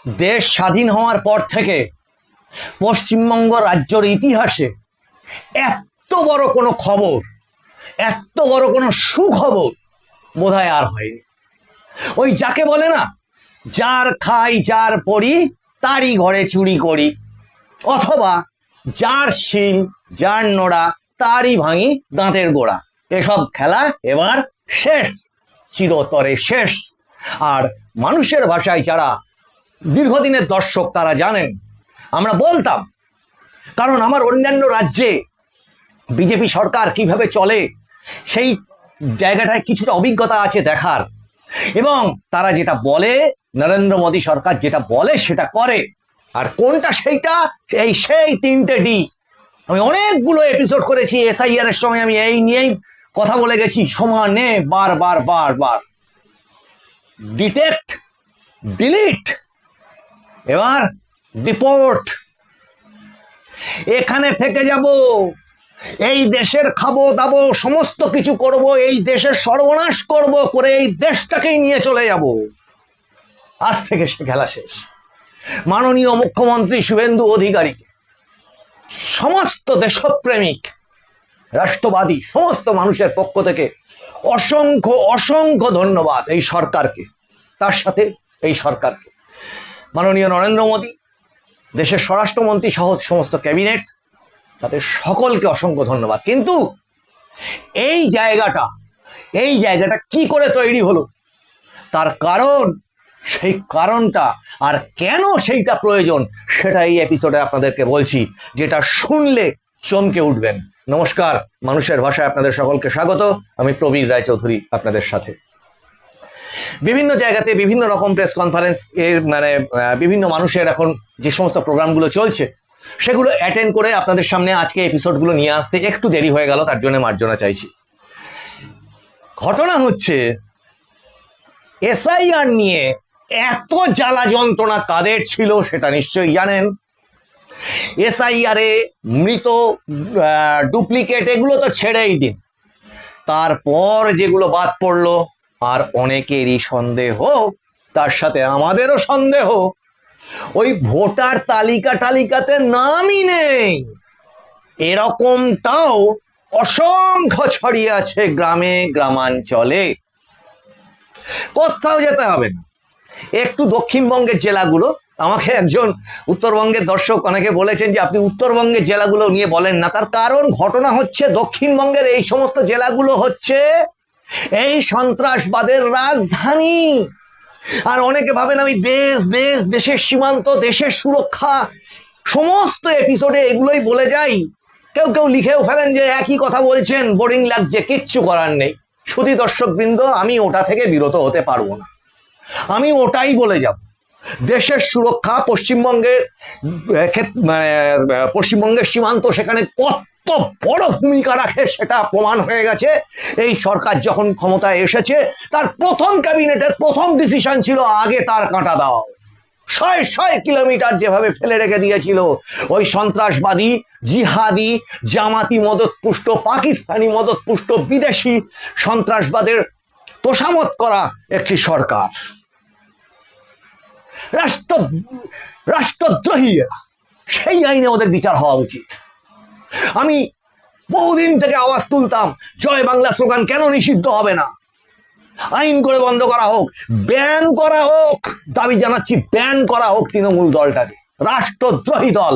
দেশ স্বাধীন হওয়ার পর থেকে পশ্চিমবঙ্গ রাজ্যের ইতিহাসে এত বড় কোনো খবর, এত বড় কোনো সুখবর বোধহয় আর হয়নি। ওই যাকে বলে না, যার খাই যার পড়ি তারই ঘরে চুরি করি, অথবা যার শিল যার নোড়া তারই ভাঙি দাঁতের গোড়া, এসব খেলা এবার শেষ, চিরতরে শেষ। আর মানুষের ভাষায় যারা দীর্ঘদিনের দর্শক তারা জানেন, আমরা বলতাম, কারণ আমার অন্যান্য রাজ্যে বিজেপি সরকার কিভাবে চলে সেই জায়গাটায় কিছুটা অভিজ্ঞতা আছে দেখার, এবং তারা যেটা বলে, নরেন্দ্র মোদী সরকার যেটা বলে সেটা করে। আর কোনটা সেইটা, সেই তিনটে ডি। আমি অনেকগুলো এপিসোড করেছি এসআইআর এর সময়, আমি এই নিয়েই কথা বলে গেছি সমানে, বারবার বারবার। ডিটেক্ট, ডিলিট, এবার ডিপোর্ট। এখানে থেকে যাব, এই দেশের খাবো দাবো, সমস্ত কিছু করব, এই দেশের সর্বনাশ করব, করে এই দেশটাকেই নিয়ে চলে যাব। আজ থেকে সে খেলা শেষ। মাননীয় মুখ্যমন্ত্রী শুভেন্দু অধিকারীকে, সমস্ত দেশপ্রেমিক রাষ্ট্রবাদী সমস্ত মানুষের পক্ষ থেকে অসংখ্য অসংখ্য ধন্যবাদ এই সরকারকে, তার সাথে এই সরকারকে, মাননীয় নরেন্দ্র মোদী, দেশের স্বরাষ্ট্রমন্ত্রী সহ সমস্ত ক্যাবিনেট, তাদের সকলকে অসংখ্য ধন্যবাদ। কিন্তু এই জায়গাটা কি করে তৈরি হলো, তার কারণ, সেই কারণটা আর কেন সেইটা প্রয়োজন, সেটা এই এপিসোডে আপনাদেরকে বলছি, যেটা শুনলে চমকে উঠবেন। নমস্কার, মানুষের ভাষায় আপনাদের সকলকে স্বাগত। আমি প্রবীর রায়চৌধুরী আপনাদের সাথে। বিভিন্ন জায়গাতে বিভিন্ন রকম প্রেস কনফারেন্স এর বিভিন্ন মানুষের এখন যে সমস্ত প্রোগ্রামগুলো চলছে সেগুলো অ্যাটেন্ড করে আপনাদের সামনে আজকে এপিসোডগুলো নিয়ে আসতে একটু দেরি হয়ে গেল, তার জন্য মার্জনা চাইছি। ঘটনা হচ্ছে, এসআইআর নিয়ে এত জ্বালা যন্ত্রণা কাদের ছিল সেটা নিশ্চয়ই জানেন। এসআইআর এ মৃত, ডুপ্লিকেট এগুলো তো ছেড়েই দিন, তারপর যেগুলো বাদ পড়লো, আর অনেকেরই সন্দেহ, তার সাথে আমাদেরও সন্দেহ, ওই ভোটার তালিকাতে নামই নেই, এরকমটাও অসংখ্য ছড়িয়ে আছে গ্রামে গ্রামাঞ্চলে। কোথাও যেতে হবে না, একটু দক্ষিণবঙ্গের জেলাগুলো, আমাকে একজন উত্তরবঙ্গের দর্শক অনেকে বলেছেন যে আপনি উত্তরবঙ্গের জেলাগুলো নিয়ে বলেন না। তার কারণ, ঘটনা হচ্ছে দক্ষিণবঙ্গের এই সমস্ত জেলাগুলো হচ্ছে এই সন্ত্রাসবাদের রাজধানী। আর অনেকে ভাবেন আমি দেশের সীমান্ত, দেশের সুরক্ষা, সমস্ত এপিসোডে এগুলোই বলে যাই। কেউ কেউ লিখেও ফেলেন যে একই কথা বলছেন, বোরিং লাগছে, কিচ্ছু করার নেই। শুধু দর্শকবৃন্দ, আমি ওটা থেকে বিরত হতে পারবো না, আমি ওটাই বলে যাব। দেশের সুরক্ষা, পশ্চিমবঙ্গের সীমান্ত সেখানে কত বড় ভূমিকা রাখে সেটা প্রমাণ হয়ে গেছে। এই সরকার যখন ক্ষমতায় এসেছে, তার প্রথম ক্যাবিনেটের প্রথম ডিসিশন ছিল আগে তার কাঁটা দাও। 100 কিলোমিটার যেভাবে ফেলে রেখে দিয়েছিল ওই সন্ত্রাসবাদী, জিহাদি, জামাতি মদতপুষ্ট, পাকিস্তানি মদতপুষ্ট বিদেশি সন্ত্রাসবাদের তোষামত করা একটি সরকার, রাষ্ট্রদ্রোহী, সেই আইনে ওদের বিচার হওয়া উচিত। আমি বহুদিন থেকে আওয়াজ তুলতাম, জয় বাংলা স্লোগান কেন নিষিদ্ধ হবে না, আইন করে বন্ধ করা হোক, ব্যান করা হোক, দাবি জানাচ্ছি ব্যান করা হোক তৃণমূল দলটাকে। রাষ্ট্রদ্রোহী দল,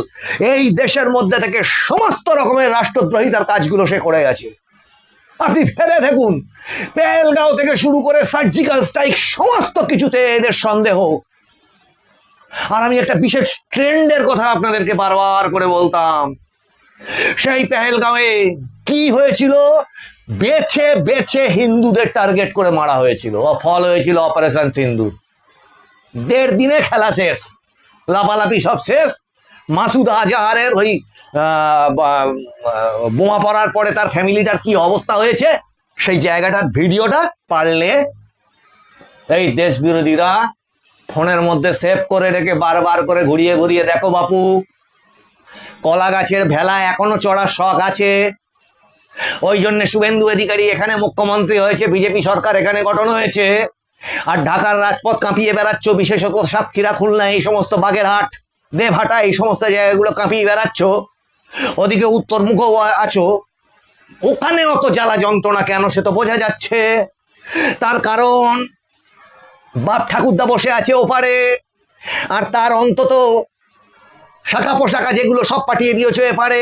এই দেশের মধ্যে থেকে সমস্ত রকমের রাষ্ট্রদ্রোহিতার কাজগুলো সে করে গেছে। আপনি ভেবে দেখুন, পেহেলগাঁও থেকে শুরু করে সার্জিক্যাল স্ট্রাইক, সমস্ত কিছুতে এদের সন্দেহ। আর আমি একটা বিশেষ ট্রেন্ডের কথা আপনাদেরকে বারবার করে বলতাম, সেই পেহেলগাঁওয়ে কি হয়েছিল, বেছে বেছে হিন্দুদের টার্গেট করে মারা হয়েছিল, ফল হয়েছিল অপারেশন সিন্দুর। 1.5 দিনে খেলা শেষ, লাপালাপি সব শেষ। মাসুদ আজহারের ওই বোমা পড়ার পরে তার ফ্যামিলিটার কি অবস্থা হয়েছে, সেই জায়গাটার ভিডিওটা পারলে এই দেশ বিরোধীরা ফোনের মধ্যে সেভ করে রেখে বারবার করে ঘুরিয়ে ঘুরিয়ে দেখো বাপু, কলা গাছের ভেলা এখনো চড়ার শখ আছে। ওই জন্য শুভেন্দু অধিকারী এখানে মুখ্যমন্ত্রী হয়েছে, বিজেপি সরকার এখানে গঠন হয়েছে। আর ঢাকার রাজপথ কাঁপিয়ে বেড়াচ্ছ, বিশেষত সাতক্ষীরা, খুলনা, এই সমস্ত বাগেরহাট, দেবহাটা, এই সমস্ত জায়গাগুলো কাঁপিয়ে বেড়াচ্ছ। ওদিকে উত্তরমুখও আছো, ওখানে অত জ্বালা যন্ত্রণা কেন সে তো বোঝা যাচ্ছে। তার কারণ বাপ ঠাকুরদা বসে আছে ওপারে, আর তার অন্তত শাখা পোশাকা যেগুলো সব পাঠিয়ে দিয়েছো এপারে।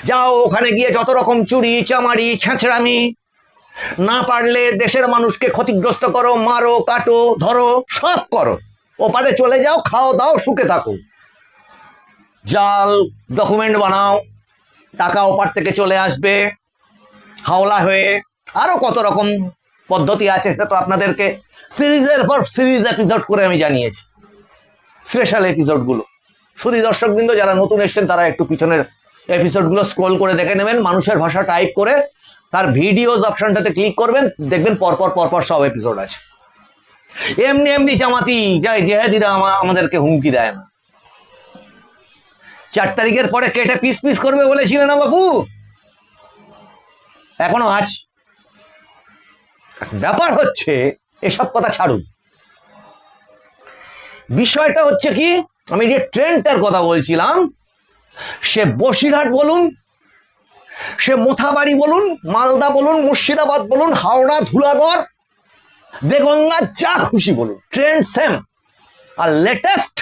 যাও ওখানে গিয়ে যত রকম চুরি চামারি ছেঁচড়ামি, না পারলে দেশের মানুষকে ক্ষতিগ্রস্ত করো, মারো, কাটো, ধরো, সব করো। ওপারে চলে যাও, খাও দাও, সুখে থাকো, জাল ডকুমেন্ট বানাও, টাকা ওপার থেকে চলে আসবে হাওলা হয়ে। আরো কত রকম পদ্ধতি আছে, সেটা তো আপনাদেরকে সিরিজের পর সিরিজ এপিসোড করে আমি জানিয়েছি, স্পেশাল এপিসোডগুলো। শুধু দর্শকবৃন্দ যারা নতুন এসছেন তারা একটু পিছনের এপিসোডগুলো স্ক্রল করে দেখে নেবেন, মানুষের ভাষা টাইপ করে তার ভিডিওস অপশনটাতে ক্লিক করবেন, দেখবেন পরপর পরপর সব এপিসোড আছে। এমনি এমনি জামাতি যাই জেহাদিরা আমাদেরকে হুমকি দেয় না। 4 তারিখের পরে কেটে পিস পিস করবে বলেছিলেন না বাপু, এখনো আছে। ব্যাপার হচ্ছে এসব কথা ছাড়ুন, বিষয়টা হচ্ছে কি, আমি যে ট্রেনটার কথা বলছিলাম, সে বসিরহাট বলুন, সে মোথাবাড়ি বলুন, মালদা বলুন, মুর্শিদাবাদ বলুন, হাওড়া, ধুলাগড়, দেগঙ্গা, যা খুশি বলুন, ট্রেন সেম। আর লেটেস্ট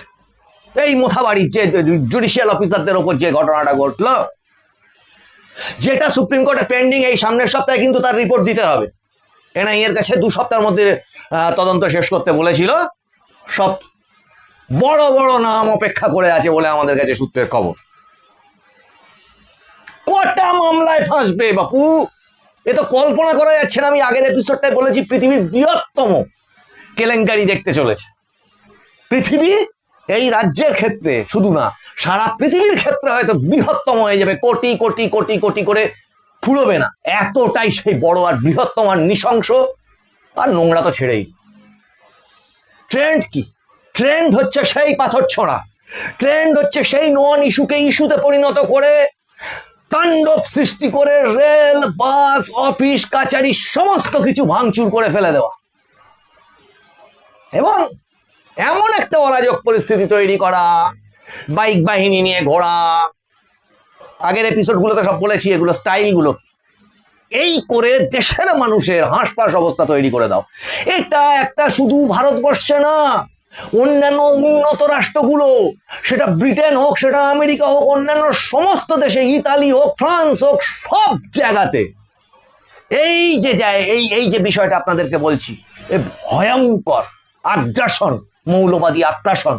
এই মোথাবাড়ির যে জুডিশিয়াল অফিসারদের ওপর যে ঘটনাটা ঘটল, যেটা সুপ্রিম কোর্টে পেন্ডিং, এই সামনের সপ্তাহে কিন্তু তার রিপোর্ট দিতে হবে। এনআই এর কাছে 2 সপ্তাহের মধ্যে তদন্ত শেষ করতে বলেছিল। সব বড় বড় নাম অপেক্ষা করে আছে বলে আমাদের কাছে সূত্রের খবর। কটা মামলায় ফাঁসবে বাপু, এ তো কল্পনা করা যাচ্ছে না। আমি আগের এপিসোডটায় বলেছি পৃথিবীর বৃহত্তম কেলেঙ্কারি দেখতে চলেছে পৃথিবী। এই রাজ্যের ক্ষেত্রে শুধু না, সারা পৃথিবীর ক্ষেত্রে হয়তো বৃহত্তম হয়ে যাবে, কোটি কোটি কোটি কোটি করে ফুরবে না, এতটাই সেই বড় আর বৃহত্তম আর নৃশংস আর নোংরা তো ছেড়েই। ট্রেন্ড কি? ট্রেন্ড হচ্ছে সেই পাথর ছোঁড়া, ট্রেন্ড হচ্ছে সেই নন ইস্যুকে ইস্যুতে পরিণত করে তাণ্ডব সৃষ্টি করে রেল, বাস, অফিস, কাচারি সমস্ত কিছু ভাঙচুর করে ফেলে দেওয়া, এবং এমন একটা অরাজক পরিস্থিতি তৈরি করা, বাইক বাহিনী নিয়ে ঘোড়া, আগের এপিসোডগুলোতে সব বলেছি এগুলো স্টাইলগুলো, এই করে দেশের মানুষের হাঁসফাঁস অবস্থা তৈরি করে দাও। এটা একটা শুধু ভারতবর্ষে না, অন্যান্য উন্নত রাষ্ট্রগুলো, সেটা ব্রিটেন হোক, সেটা আমেরিকা হোক, অন্যান্য সমস্ত দেশে, ইতালি হোক, ফ্রান্স হোক, সব জায়গাতে এই যে বিষয়টা আপনাদেরকে বলছি, এ ভয়ঙ্কর আগ্রাসন, মৌলবাদী আগ্রাসন,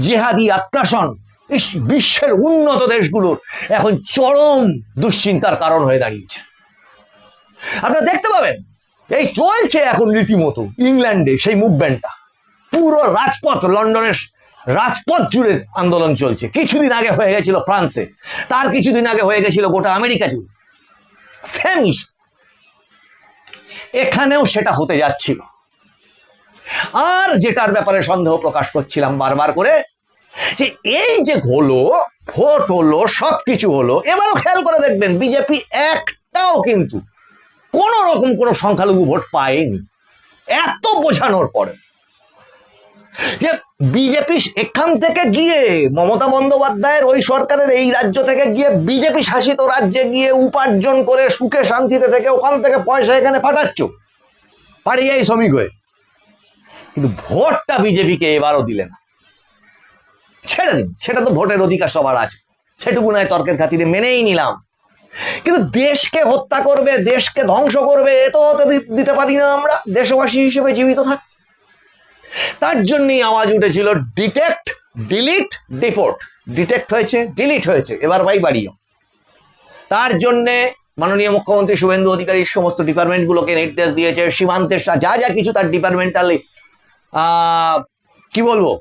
জেহাদি আগ্রাসন বিশ্বের উন্নত দেশগুলোর এখন চরম দুশ্চিন্তার কারণ হয়ে দাঁড়িয়েছে। আপনারা দেখতে পাবেন এই চলছে এখন রীতিমতো ইংল্যান্ডে সেই মুভমেন্টটা, পুরো রাজপথ, লন্ডনের রাজপথ জুড়ে আন্দোলন চলছে। কিছুদিন আগে হয়ে গেছিল ফ্রান্সে, তার কিছুদিন আগে হয়ে গেছিল গোটা আমেরিকা জুড়ে, সেম ইস্যু। এখানেও সেটা হতে যাচ্ছিল। আর যেটার ব্যাপারে সন্দেহ প্রকাশ করছিলাম বারবার করে, যে এই যে হলো, ভোট হলো, সবকিছু হলো, এবারও খেয়াল করে দেখবেন বিজেপি একটাও কিন্তু কোন রকম কোন সংখ্যালঘু ভোট পায়নি। এত বোঝানোর পরে যে বিজেপি এখান থেকে গিয়ে, মমতা বন্দ্যোপাধ্যায়ের ওই সরকারের এই রাজ্য থেকে গিয়ে বিজেপি শাসিত রাজ্যে গিয়ে উপার্জন করে সুখে শান্তিতে থেকে ওখান থেকে পয়সা এখানে পাঠাচ্ছ পাড়িয়ে শ্রমিক হয়ে, কিন্তু ভোটটা বিজেপিকে এবারও দিলে না। ছেড়ে দিন, সেটা তো ভোটের অধিকার সবার আছে, সেটুকু নয় তর্কের খাতিরে মেনেই নিলাম, কিন্তু দেশকে হত্যা করবে, দেশকে ধ্বংস করবে, এ তো হতে দিতে পারি না আমরা দেশবাসী হিসেবে জীবিত থাক। তার জন্যই আওয়াজ উঠেছিল ডিটেক্ট, ডিলিট, ডিপোর্ট। ডিটেক্ট হয়েছে, ডিলিট হয়েছে, এবার ভাই বাড়িও। তার জন্যে মাননীয় মুখ্যমন্ত্রী শুভেন্দু অধিকারীর সমস্ত ডিপার্টমেন্টগুলোকে নির্দেশ দিয়েছে, সীমান্তের যা যা কিছু তার ডিপার্টমেন্টালি কি বলবো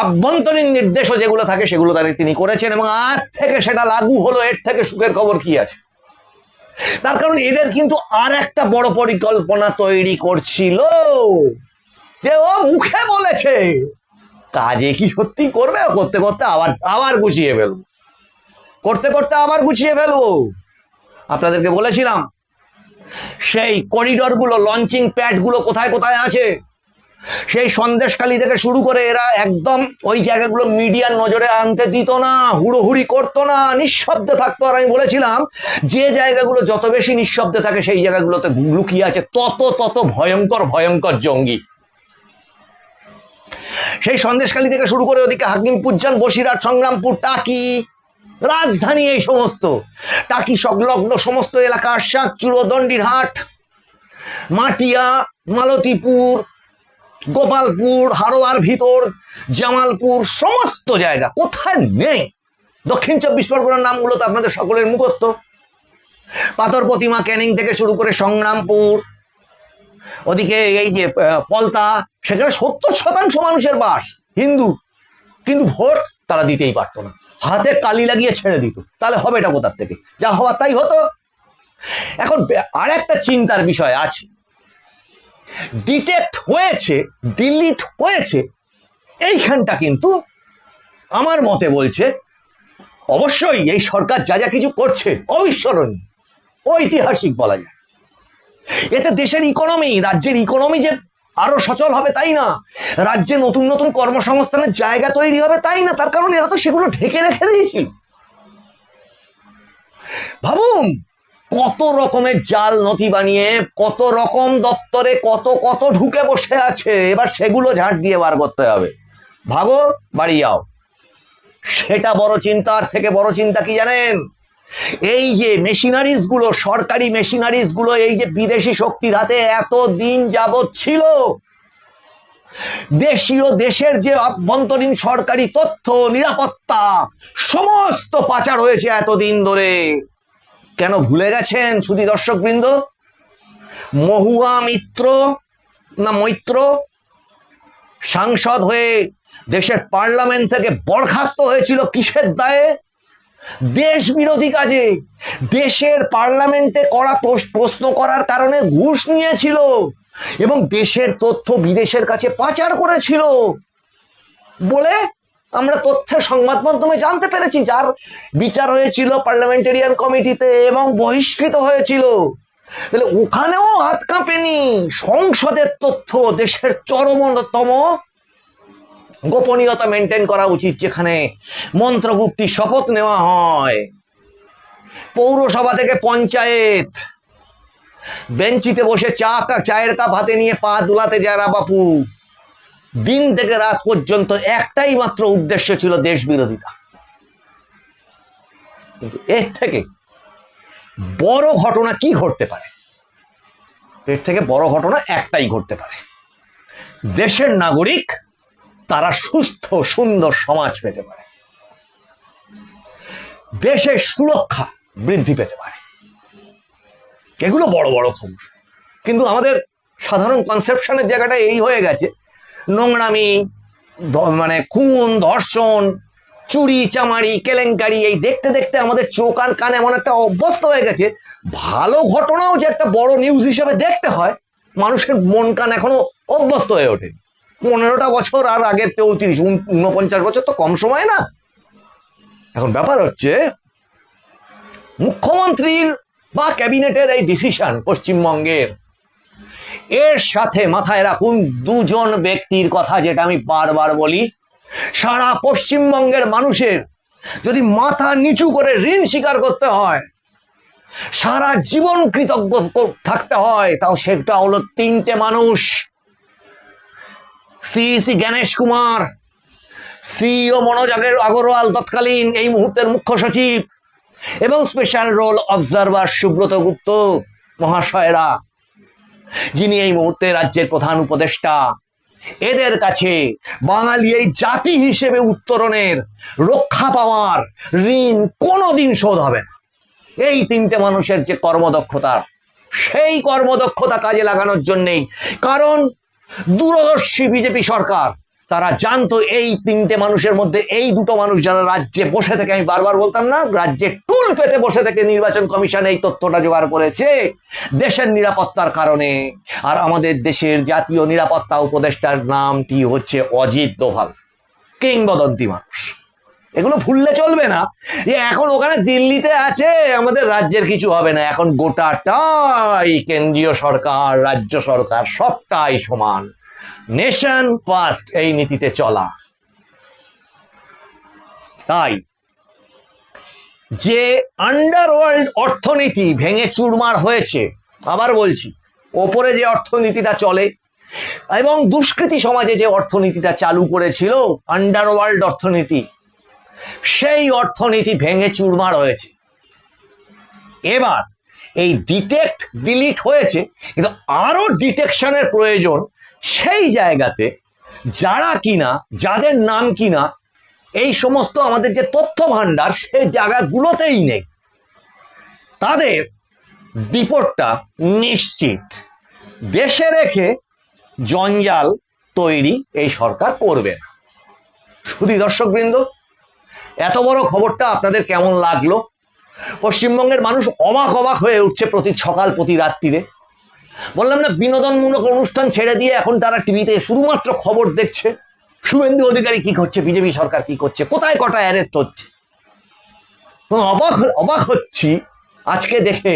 আভ্যন্তরীণ নির্দেশও যেগুলো থাকে সেগুলো তিনি করেছেন, এবং আজ থেকে সেটা লাগু হলো। এর থেকে সুখের খবর কি আছে? তার কারণ এদের কিন্তু আর একটা বড় পরিকল্পনা তৈরি করছিল, যে ও মুখে বলেছে, কাজে কি সত্যি করবে? করতে করতে আবার গুছিয়ে ফেলবো, করতে করতে আবার গুছিয়ে ফেলবো। আপনাদেরকে বলেছিলাম সেই করিডোর গুলো, লঞ্চিং প্যাড গুলো কোথায় কোথায় আছে, সেই সন্দেশখালী থেকে শুরু করে এরা একদম ওই জায়গাগুলো মিডিয়ার নজরে আনতে দিত না, হুড়োহুড়ি করতো না, নিঃশব্দে থাকতো। আর আমি বলেছিলাম যে জায়গাগুলো যত বেশি নিঃশব্দে থাকে সেই জায়গাগুলোতে লুকিয়ে আছে তত তত ভয়ঙ্কর ভয়ঙ্কর জঙ্গি। সেই সন্দেশখালী থেকে শুরু করে ওদিকে হাকিমপুর যান, বসিরহাট, সংগ্রামপুর, টাকি, রাজধানী, এই সমস্ত টাকি সংলগ্ন সমস্ত এলাকা, শাকচুড়ো, দণ্ডিরহাট, মাটিয়া, মালতীপুর, গোপালপুর, হারোয়ার ভিতর, জামালপুর, সমস্ত জায়গা কোথায় নেই। দক্ষিণ 24 পরগনার নামগুলো তো আপনাদের সকলের মুখস্থ। পাথর প্রতিমা, ক্যানিং থেকে শুরু করে সংগ্রামপুর, ওদিকে এই যে পলতা, সেখানে 70% মানুষের বাস হিন্দু, কিন্তু ভোট তারা দিতেই পারতো না, হাতে কালি লাগিয়ে ছেড়ে দিত। তাহলে হবে এটা কোথার থেকে? যা হওয়ার তাই হতো। এখন আর একটা চিন্তার বিষয় আছে, ডিটেক্ট হয়েছে, ডিলিট হয়েছে, এইখানটা কিন্তু আমার মতে বলছে অবশ্যই এই সরকার যা যা কিছু করছে অবিস্মরণীয়, ঐতিহাসিক বলা যায়। এতে দেশের ইকোনমি, রাজ্যের ইকোনমি যে আরো সচল হবে তাই না, রাজ্যে নতুন নতুন কর্মসংস্থানের জায়গা তৈরি হবে তাই না, তার কারণ এরা তো সেগুলো ঢেকে রেখে দিয়েছিল। ভাবুন কত রকমের জাল নথি বানিয়ে কত রকম দপ্তরে কত কত ঢুকে বসে আছে, এবার সেগুলো ঝাঁট দিয়ে বার করতে হবে। ভাগো বাড়ি যাও। সেটা বড় চিন্তার থেকে বড় চিন্তা কি জানেন? এই যে মেশিনারিজ গুলো, সরকারি মেশিনারিজ গুলো এই যে বিদেশি শক্তির হাতে এত দিন যাবৎ ছিল, দেশীয় দেশের যে আভ্যন্তরীণ সরকারি তথ্য, নিরাপত্তা সমস্ত পাচার হয়েছে এতদিন ধরে। কেন ভুলে গেছেন শুধু দর্শক বৃন্দ? মহুয়া মৈত্র সাংসদ হয়ে দেশের পার্লামেন্ট থেকে বরখাস্ত হয়েছিল কিসের দায়ে? দেশ বিরোধী কাজে। দেশের পার্লামেন্টে করা প্রশ্ন করার কারণে ঘুষ নিয়েছিল এবং দেশের তথ্য বিদেশের কাছে পাচার করেছিল বলে আমরা তথ্যের সংবাদ মাধ্যমে জানতে পেরেছি, যার বিচার হয়েছিল পার্লামেন্টারিয়ান কমিটিতে এবং বহিষ্কৃত হয়েছিল। তাহলে ওখানেও হাত কাঁপেনি। সংসদের তথ্য, দেশের চরমতম গোপনীয়তা মেনটেন করা উচিত, যেখানে মন্ত্রগুপ্তি শপথ নেওয়া হয়। পৌরসভা থেকে পঞ্চায়েত, বেঞ্চিতে বসে চায়ের কাপ হাতে নিয়ে পা দুলাতে যারা বাপু, দিন থেকে রাত পর্যন্ত একটাই মাত্র উদ্দেশ্য ছিল দেশ বিরোধিতা। কিন্তু এর থেকে বড় ঘটনা কি ঘটতে পারে? এর থেকে বড় ঘটনা একটাই ঘটতে পারে, দেশের নাগরিক তারা সুস্থ সুন্দর সমাজ পেতে পারে, দেশের সুরক্ষা বৃদ্ধি পেতে পারে। এগুলো বড় বড় খবর। কিন্তু আমাদের সাধারণ কনসেপশনের জায়গাটা এই হয়ে গেছে, নোংরামি, মানে খুন, ধর্ষণ, চুরি চামারি, কেলেঙ্কারি, এই দেখতে দেখতে আমাদের চোখ আর কান এমন একটা অভ্যস্ত হয়ে গেছে, ভালো ঘটনাও যে একটা বড় নিউজ হিসেবে দেখতে হয়, মানুষের মন কান এখনো অভ্যস্ত হয়ে ওঠে। 15টা বছর আর আগের 49 বছর তো কম সময় না। এখন ব্যাপার হচ্ছে মুখ্যমন্ত্রীর বা ক্যাবিনেটের এই ডিসিশন পশ্চিমবঙ্গের, এর সাথে মাথায় রাখুন দুজন ব্যক্তির কথা, যেটা আমি বারবার বলি, সারা পশ্চিমবঙ্গের মানুষের যদি মাথা নিচু করে ঋণ স্বীকার করতে হয়, সারা জীবন কৃতজ্ঞ থাকতে হয়, তাও সেটা হলো 3টে মানুষ। সিইসি গণেশ কুমার, সিইও মনোজ আগরওয়াল তৎকালীন এই মুহূর্তের মুখ্য সচিব, এবং স্পেশাল রোল অবজারভার সুব্রত গুপ্ত মহাশয়রা, যিনি এই মুহূর্তে রাজ্যের প্রধান উপদেষ্টা। এদের কাছে বাঙালি এই জাতি হিসেবে উত্তরণের, রক্ষা পাওয়ার ঋণ কোনোদিন শোধ হবে না। এই 3টে মানুষের যে কর্মদক্ষতা, সেই কর্মদক্ষতা কাজে লাগানোর জন্যেই, কারণ দূরদর্শী বিজেপি সরকার তারা জানতো এই 3টে মানুষের মধ্যে এই 2টো মানুষ যারা রাজ্যে বসে থেকে, আমি বারবার বলতাম না, রাজ্যে টুল পেতে বসে থেকে নির্বাচন কমিশন এই তথ্যটা জোগাড় করেছে দেশের নিরাপত্তার কারণে। আর আমাদের দেশের জাতীয় নিরাপত্তা উপদেষ্টার নামটি হচ্ছে অজিত দোভাল, কিংবদন্তি মানুষ। এগুলো ভুললে চলবে না যে এখন ওখানে দিল্লিতে আছে, আমাদের রাজ্যের কিছু হবে না, এখন গোটাটাই কেন্দ্রীয় সরকার, রাজ্য সরকার সবটাই সমান। নেশন ফার্স্ট এই নীতিতে চলা। তাই যে আন্ডারওয়ার্ল্ড অর্থনীতি ভেঙে চুরমার হয়েছে, আবার বলছি, ওপরে যে অর্থনীতিটা চলে এবং দুষ্কৃতী সমাজে যে অর্থনীতিটা চালু করেছিল আন্ডারওয়ার্ল্ড অর্থনীতি, সেই অর্থনীতি ভেঙে চুরমার হয়েছে। এবার এই ডিটেক্ট ডিলিট হয়েছে, কিন্তু আরো ডিটেকশনের প্রয়োজন সেই জায়গাতে যারা কিনা, যাদের নাম কিনা এই সমস্ত আমাদের যে তথ্য ভান্ডার সেই জায়গাগুলোতেই নেই, তাদের ডিপোর্টটা নিশ্চিত। দেশে রেখে জঞ্জাল তৈরি এই সরকার করবে না। শুধু দর্শকবৃন্দ, এত বড় খবরটা আপনাদের কেমন লাগলো? পশ্চিমবঙ্গের মানুষ অবাক অবাক হয়ে উঠছে প্রতি সকাল প্রতি রাত্রিরে। বললাম না, বিনোদনমূলক অনুষ্ঠান ছেড়ে দিয়ে এখন তারা টিভিতে শুধুমাত্র খবর দেখছে। শুভেন্দু অধিকারী কি করছে, বিজেপি সরকার কি করছে, কোথায় কটা অ্যারেস্ট হচ্ছে। অবাক হচ্ছি আজকে দেখে,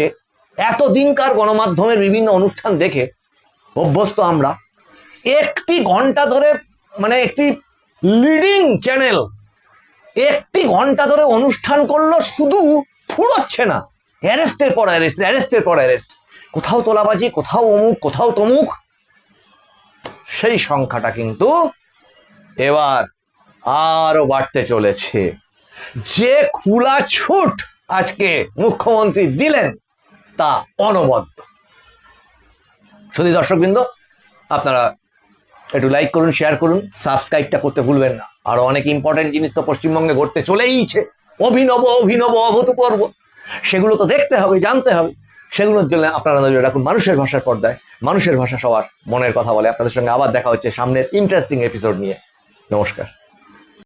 এতদিনকার গণমাধ্যমের বিভিন্ন অনুষ্ঠান দেখে অভ্যস্ত আমরা। একটি ঘন্টা ধরে, মানে একটি লিডিং চ্যানেল একটি ঘন্টা ধরে অনুষ্ঠান করলো, শুধু ফুরোচ্ছে না, অ্যারেস্টের পর অ্যারেস্ট, অ্যারেস্টের পর অ্যারেস্ট, কোথাও তোলাবাজি, কোথাও অমুক, কোথাও তমুক। সেই সংখ্যাটা কিন্তু এবার আরো বাড়তে চলেছে। যে খোলা ছুট আজকে মুখ্যমন্ত্রী দিলেন তা অনবদ্য। শুধু দর্শকবৃন্দ, আপনারা একটু লাইক করুন, শেয়ার করুন, সাবস্ক্রাইবটা করতে ভুলবেন না। আরো অনেক ইম্পর্টেন্ট জিনিস তো পশ্চিমবঙ্গে ঘটতে চলেইছে, অভিনব অভিনব অভূতপূর্ব। সেগুলো তো দেখতে হবে, জানতে হবে। সেগুলোর জন্য আপনারা নজর রাখুন মানুষের ভাষার পর্দায়। মানুষের ভাষা সবার মনের কথা বলে। আপনাদের সঙ্গে আবার দেখা হচ্ছে সামনের ইন্টারেস্টিং এপিসোড নিয়ে। নমস্কার।